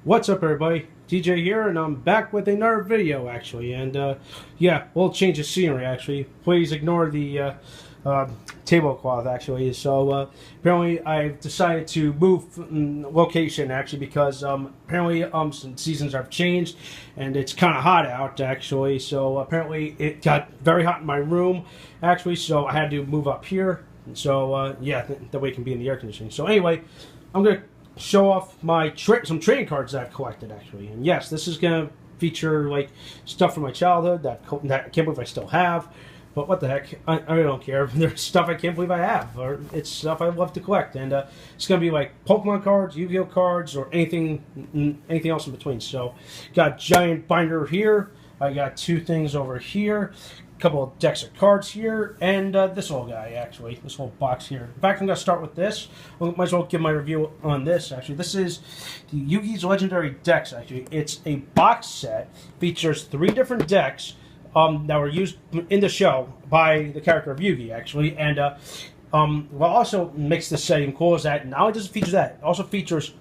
What's up, everybody? DJ here, and I'm back with another video, actually. And yeah, we'll change the scenery, actually. Please ignore the tablecloth, actually. So apparently, I've decided to move location, actually, because apparently some seasons have changed, and it's kind of hot out, actually. So apparently, it got very hot in my room, actually. So I had to move up here. So yeah, that way it can be in the air conditioning. So anyway, I'm gonna show off my some trading cards that I've collected, actually. And yes, this is gonna feature like stuff from my childhood that I can't believe I still have. But what the heck, I don't care. There's stuff I can't believe I have, or it's stuff I love to collect. And it's gonna be like Pokemon cards, Yu-Gi-Oh cards, or anything else in between. So got giant binder here. I got two things over here. Couple of decks of cards here, and this little guy, actually, this little box here. In fact, I'm going to start with this. Might as well give my review on this, actually. This is the Yu-Gi's Legendary Decks, actually. It's a box set, features 3 different decks that were used in the show by the character of Yugi, actually. And what also makes this set even cool is that not only does it feature that, it also features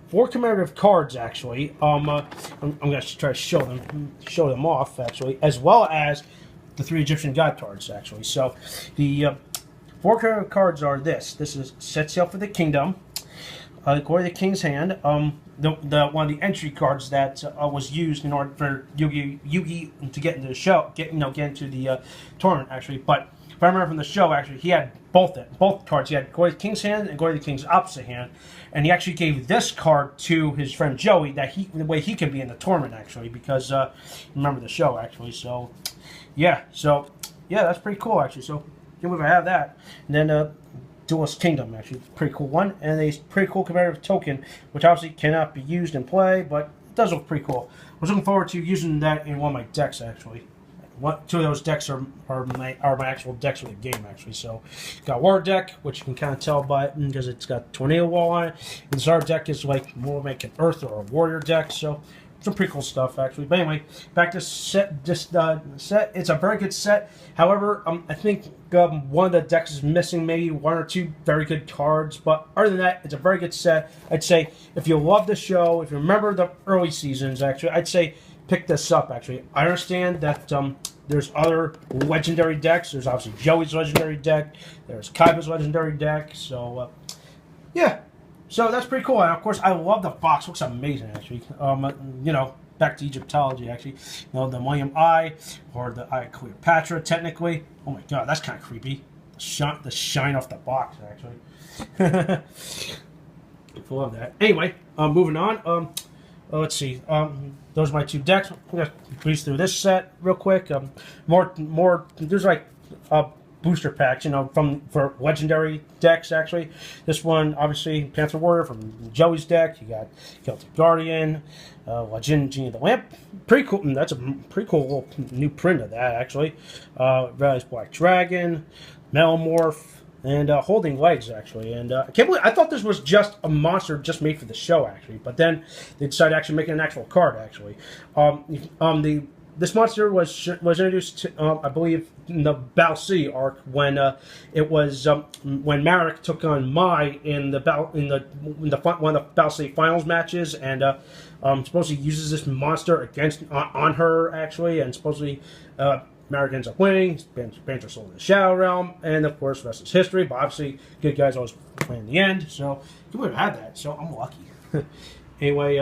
4 commemorative cards, actually. I'm going to try to show them off, actually, as well as the 3 Egyptian god cards, actually. So the 4 current cards are this. This is Set Sail for the Kingdom, Glory of the King's Hand, the one of the entry cards that was used in order for Yugi to get into the show, get into the tournament, actually. But if I remember from the show, actually, he had both cards. He had Glory of the King's Hand and Glory of the King's opposite hand, and he actually gave this card to his friend Joey the way he can be in the tournament, actually, because remember the show, actually. So yeah, that's pretty cool, actually. So can't believe I have that. And then Duelist Kingdom, actually, pretty cool one, and a pretty cool commemorative token, which obviously cannot be used in play, but it does look pretty cool. I was looking forward to using that in one of my decks, actually. 2 of those decks are my actual decks for the game, actually. So, got War deck, which you can kind of tell by it because it's got Tornado Wall on it. And this other deck is like more like an Earth or a Warrior deck. So, some pretty cool stuff, actually. But anyway, back to set. Set. It's a very good set. However, I think one of the decks is missing maybe 1 or 2 very good cards. But other than that, it's a very good set. I'd say if you love the show, if you remember the early seasons, actually, I'd say pick this up, actually. I understand that there's other legendary decks. There's obviously Joey's legendary deck. There's Kaiba's legendary deck. So, yeah. So that's pretty cool. And of course, I love the box. Looks amazing, actually. Back to Egyptology, actually. The Millennium Eye, or the Eye of Cleopatra, technically. Oh my god, that's kind of creepy. The shine off the box, actually. I love that. Anyway, moving on. Let's see. Those are my 2 decks. I'm gonna breeze through this set real quick. More. There's like booster packs, for legendary decks, actually. This one, obviously, Panther Warrior from Joey's deck. You got Celtic Guardian, Legend Genie of the Lamp. Pretty cool. That's a pretty cool little new print of that, actually. Valley's Black Dragon, Metamorph, and Holding Legs, actually. And I can't believe I thought this was just a monster just made for the show, actually. But then they decided to actually make it an actual card, actually. This monster was introduced to, I believe, in the Battle City arc when it was when Marek took on Mai in one of the Battle City finals matches, and supposedly uses this monster on her, actually, and supposedly Marek ends up winning. Banter sold in the Shadow Realm, and of course, the rest is history. But obviously, good guys always win in the end. So you would have had that. So I'm lucky. Anyway,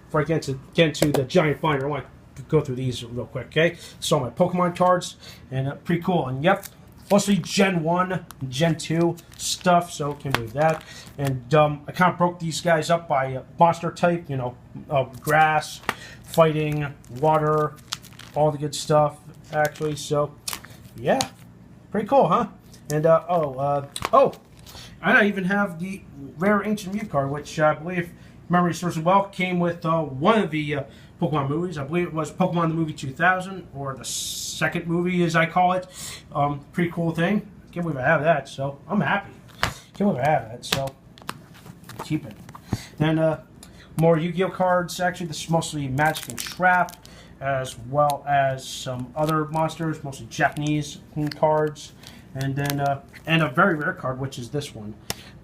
before I get into the giant binder, I want to go through these real quick, okay? So my Pokemon cards, and pretty cool. And yep, mostly Gen 1, Gen 2 stuff, so can't believe that. And I kind of broke these guys up by monster type, grass, fighting, water, all the good stuff, actually. So, yeah, pretty cool, huh? And, and I even have the rare Ancient Mew card, which I believe, if memory serves me well, came with one of the Pokemon movies. I believe it was Pokemon the Movie 2000, or the second movie, as I call it. Pretty cool thing. Can't believe I have that, so I'm happy. Can't believe I have that, so keep it. Then more Yu-Gi-Oh cards. Actually, this is mostly Magic and Trap, as well as some other monsters, mostly Japanese cards. And then and a very rare card, which is this one,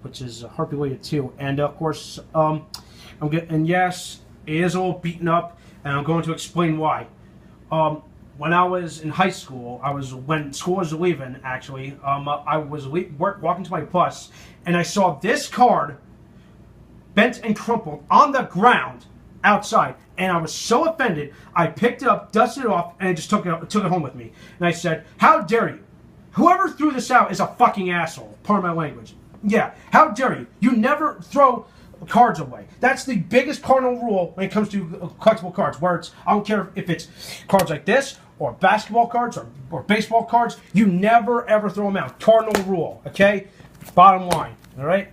which is Harpy Weighted 2. And of course, and yes, It is a little beaten up, and I'm going to explain why. When I was in high school, when school was leaving. Actually, I was walking to my bus, and I saw this card bent and crumpled on the ground outside, and I was so offended. I picked it up, dusted it off, and I just took it home with me. And I said, "How dare you? Whoever threw this out is a fucking asshole." Pardon my language. Yeah, how dare you? You never throw cards away. That's the biggest cardinal rule when it comes to collectible cards. Where I don't care if it's cards like this or basketball cards or baseball cards. You never ever throw them out. Cardinal rule. Okay. Bottom line. All right.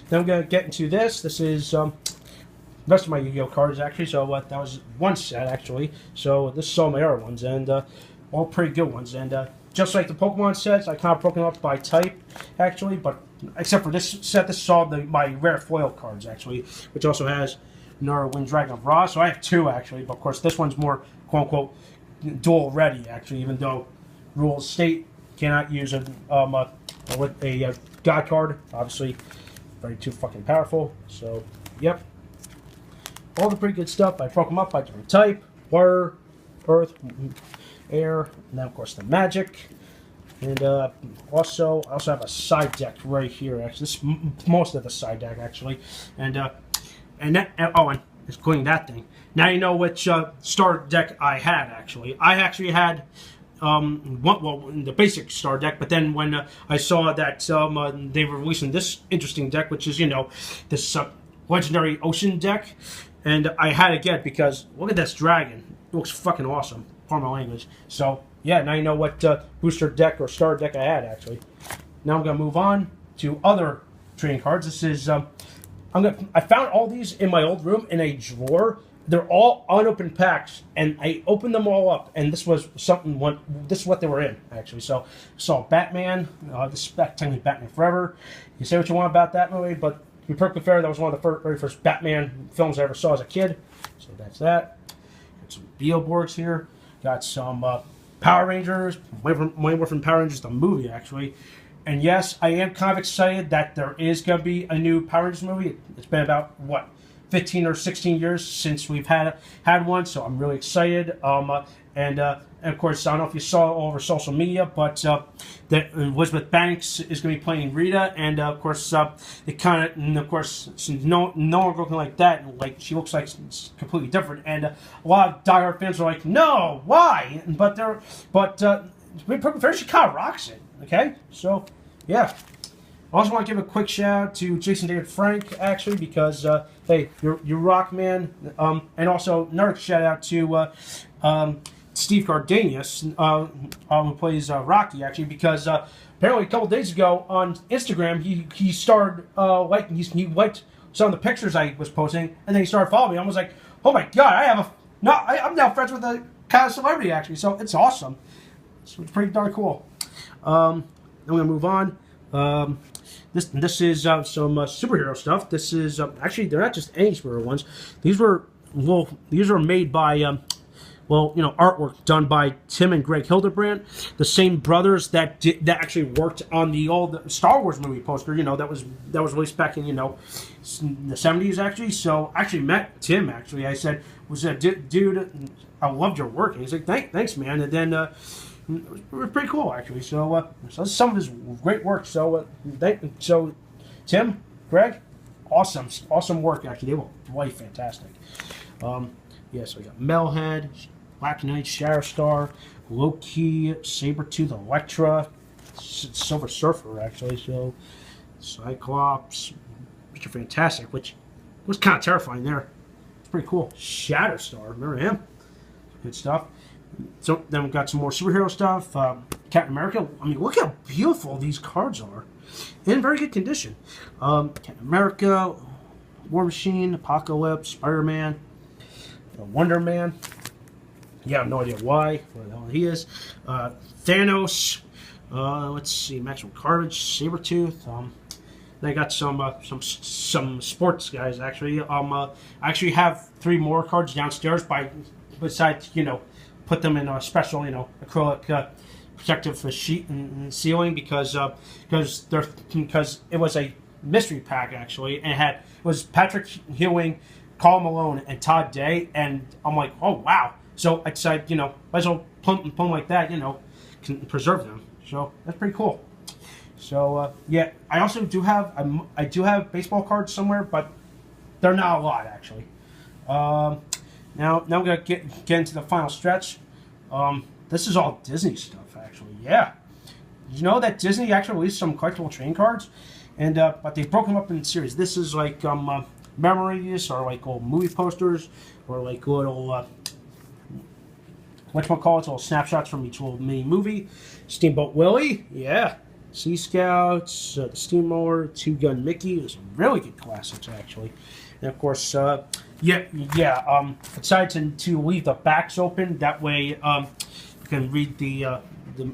Then I'm gonna get into this. This is the rest of my Yu-Gi-Oh cards actually. So that was one set actually. So this is all my other ones, and all pretty good ones. And just like the Pokemon sets, I kind of broken up by type actually, but except for this set, this is all my rare foil cards actually, which also has Nara Wind Dragon of Ra. So I have two actually, but of course this one's more quote unquote dual ready actually, even though rules state cannot use a God card. Obviously, very too fucking powerful. So yep, all the pretty good stuff. I broke them up by different type: water, earth, air, and then of course the magic. And I also have a side deck right here. Actually, this is most of the side deck actually, and including that thing. Now you know which star deck I had actually. I actually had the basic star deck, but then when I saw that they were releasing this interesting deck, which is this legendary ocean deck, and I had to get because look at this dragon. It looks fucking awesome. Pardon my language. So yeah, now you know what booster deck or star deck I had actually. Now I'm gonna move on to other trading cards. This is I found all these in my old room in a drawer. They're all unopened packs, and I opened them all up, and this was this is what they were in actually. So saw Batman. This is technically Batman Forever. You say what you want about that movie, but to be perfectly fair, that was one of the very first Batman films I ever saw as a kid. So that's that. Got some Beetleborgs here. Got some Power Rangers, way more from Power Rangers, the movie, actually. And yes, I am kind of excited that there is going to be a new Power Rangers movie. It's been about, 15 or 16 years since we've had one, so I'm really excited. And of course, I don't know if you saw all over social media, but that Elizabeth Banks is going to be playing Rita, and of course, since no one looking like that, like she looks like it's completely different, and a lot of diehard fans are like, no, why? But she kind of rocks it. Okay, so yeah. I also want to give a quick shout out to Jason David Frank, actually, because, hey, you rock, man. And also, another shout out to Steve Cardenas, who plays Rocky, actually, because apparently a couple days ago on Instagram, he started he liked some of the pictures I was posting, and then he started following me. I was like, oh my god, I'm now friends with a kind of celebrity, actually, so it's awesome. So it's pretty darn cool. I'm gonna move on. This is some superhero stuff. This is actually they're not just any superhero ones. These were made by artwork done by Tim and Greg Hildebrandt, the same brothers that actually worked on the old Star Wars movie poster. That was released back in the 70s actually. So I actually met Tim actually. I said, dude, I loved your work. And he's like, thanks, man. And then it was pretty cool actually. So that's some of his great work. So Tim, Greg, awesome work actually. They were quite fantastic. So we got Melhead, Black Knight, Shatterstar, Loki, Sabretooth, Elektra, Silver Surfer actually. So Cyclops, Mr. Fantastic, which was kind of terrifying there. It's pretty cool. Shatterstar, remember him? Good stuff. So then we've got some more superhero stuff. Captain America. I mean, look how beautiful these cards are. In very good condition. Captain America, War Machine, Apocalypse, Spider-Man, Wonder Man. Yeah, I have no idea why. Where the hell he is. Thanos. Let's see. Maximum Carnage, Sabretooth. Then I got some sports guys actually. I actually have 3 more cards downstairs. Besides, put them in a special, acrylic protective sheet and sealing because it was a mystery pack actually, and it was Patrick Ewing, Karl Malone and Todd Day, and I'm like, oh wow. So I decided, might as well pump like that, can preserve them. So that's pretty cool. So yeah, I also do have I do have baseball cards somewhere, but they're not a lot actually. Now I'm gonna get into the final stretch. This is all Disney stuff actually. Yeah, you know that Disney actually released some collectible trading cards, and but they broke them up in series. This is like memories, or like old movie posters, or like little whatchamacallit, little snapshots from each little mini movie. Steamboat Willie, yeah. Sea Scouts, the Steamroller, Two Gun Mickey. There's some really good classics actually. And of course, I decided to leave the backs open. That way, you can read the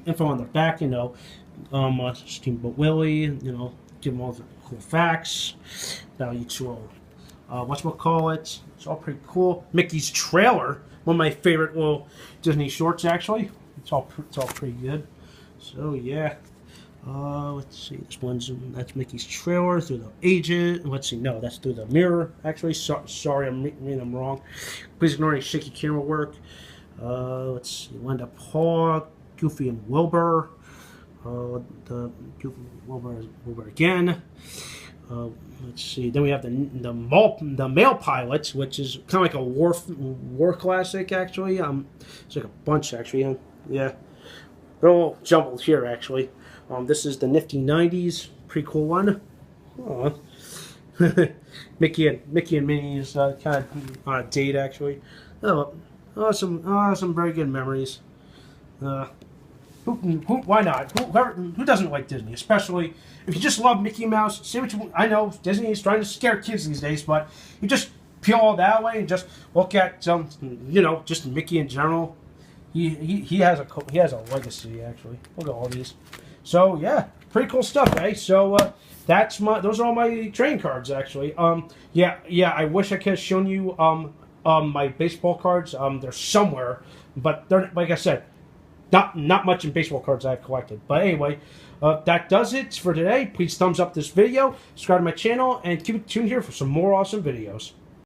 info on the back. Steamboat Willie. Give them all the cool facts about each little whatchamacallit. It's all pretty cool. Mickey's Trailer, one of my favorite little Disney shorts actually. It's all pretty good. So yeah. Let's see. That's Mickey's Trailer through the agent. Let's see. No, that's through the mirror. Actually, sorry, I'm reading them wrong. Please ignore any shaky camera work. Let's see. Linda Paw, Goofy and Wilbur. The Goofy Wilbur again. Let's see. Then we have the Male Pilots, which is kind of like a war classic actually. It's like a bunch actually. Yeah, they're all jumbled here actually. This is the Nifty 90s, pretty cool one. Mickey and Minnie's kind of date actually. Some very good memories. Why not? Who doesn't like Disney? Especially if you just love Mickey Mouse. Say what you. I know Disney is trying to scare kids these days, but you just peel all that way and just look at just Mickey in general. He has a legacy actually. Look at all these. So yeah, pretty cool stuff, eh? So those are all my trading cards actually. Yeah. I wish I could have shown you my baseball cards. They're somewhere, but they're, like I said, not much in baseball cards I've collected. But anyway, that does it for today. Please thumbs up this video, subscribe to my channel, and keep it tuned here for some more awesome videos.